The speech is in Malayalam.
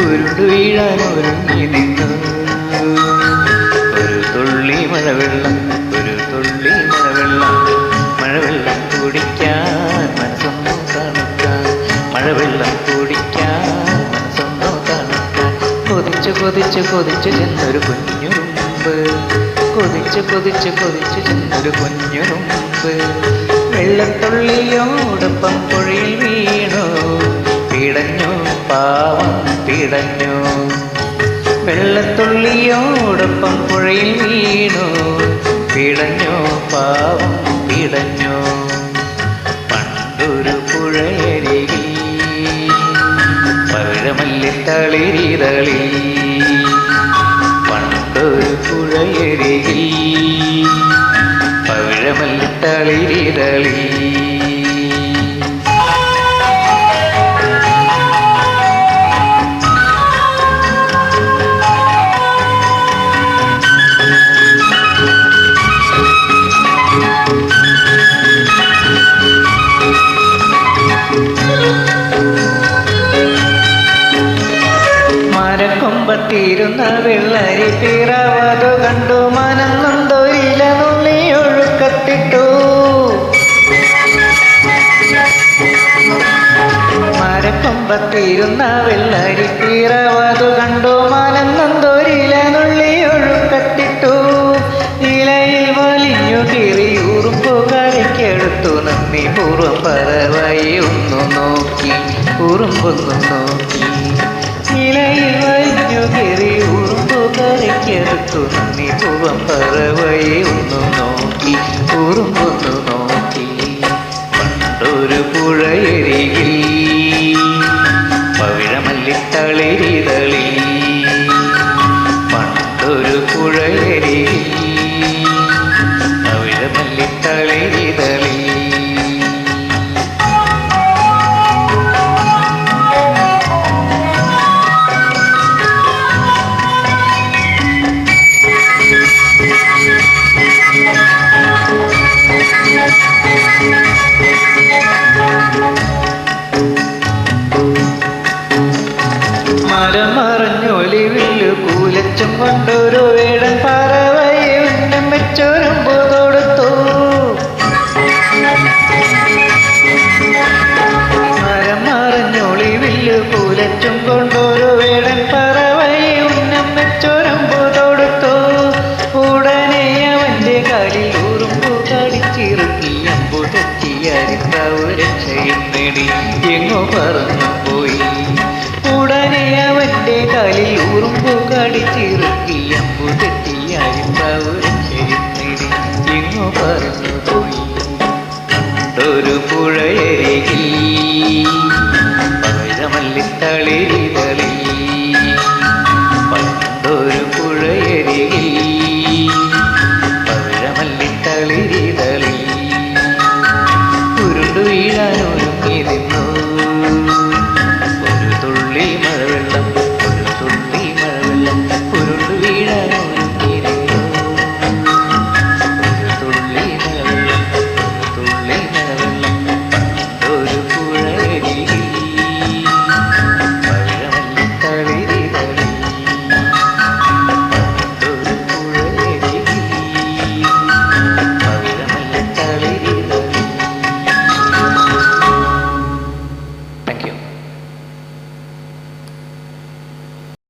ഉരുണ്ടു വീഴാൻ ഒരുങ്ങി നിന്നു. ഒരു തുള്ളി മഴവെള്ളം, ഒരു തുള്ളി മഴവെള്ളം, മഴവെള്ളം കുടിക്കാൻ മനസ്സൊന്നു തണുക്കാൻ, മഴവെള്ളം കുടിക്കാൻ മനസ്സൊന്നു തണുക്കാൻ. കൊതിച്ച് കൊതിച്ച് കൊതിച്ച് ചെന്നൊരു കുഞ്ഞുറുമ്പ്, കൊതിച്ച് കൊതിച്ച് കൊതിച്ച് ചെന്നൊരു കുഞ്ഞുറുമ്പ്. വെള്ളത്തുള്ളിയോടൊപ്പം പുഴയിൽ വീണു, പിടഞ്ഞു പാവം പിടഞ്ഞു. വെള്ളത്തുള്ളിയോടൊപ്പം പുഴയിൽ വീണു, പിടഞ്ഞു പാവം പിടഞ്ഞു. പണ്ടൊരു പുഴയരികിൽ പവിഴമല്ലിത്തളിരിതളി, പണ്ടൊരു പുഴയരികിൽ പവിഴമല്ലിത്തളിരിതളി. മരക്കൊമ്പത്തിരുന്ന വെള്ളരി പിറവതു കണ്ടു, മനം നൊന്തൊരില നുള്ളി ഒഴുക്കത്തിട്ടു. മരക്കൊമ്പത്തിരുന്ന വെള്ളരി പിറവതു കണ്ടു, മനം നൊന്തൊരില നുള്ളി ഒഴുക്കത്തിട്ടു. ഇലയിൽ വലിഞ്ഞു കീറി ഉറുമ്പു കളിക്കെടുത്തു, നന്ദി പൂർവ്വം പറവായി ഒന്നു നോക്കി, ഉറുമ്പൊന്നു നോക്കി. ഇലയിൽ വലിഞ്ഞു കീറി ഉറുമ്പു കളിക്കെടുത്തു, നന്ദി പൂർവ്വം പറവായി ഒന്നു നോക്കി, ഉറുമ്പൊന്നു നോക്കി. പണ്ടൊരു പുഴയരികിൽ പവിഴമല്ലിത്തളിരിതളി, പണ്ടൊരു പുഴയരികിൽ പവിഴമല്ലിത്തളിരിതളി. മരം മറഞ്ഞൊലിവില്ലു കൂലച്ചും കൊണ്ടൊരു വേടൻ പറവയെ ഉന്നം വെച്ചൊരുമ്പു കൊടുത്തു. മരം മറഞ്ഞൊളിവില്ലു കൂലച്ചും കൊണ്ടൊരു വേടൻ പറവയെ ഉന്നം വെച്ചൊരുമ്പു കൊടുത്തു. ഉടനെ അവന്റെ കാലിൽ ഉറുമ്പു കടിച്ചിറുക്കി, അമ്പു തെറ്റിയരിക്കാവു രക്ഷയും നേടി എങ്ങോ പറന്നു പോയി. ഉടനെ അവന്റെ കാലിൽ ഉറുമ്പു കടിച്ചിറുക്കി, അമ്പു തെറ്റിയരിക്കാവു രക്ഷയും നേടി എങ്ങോ പറന്നു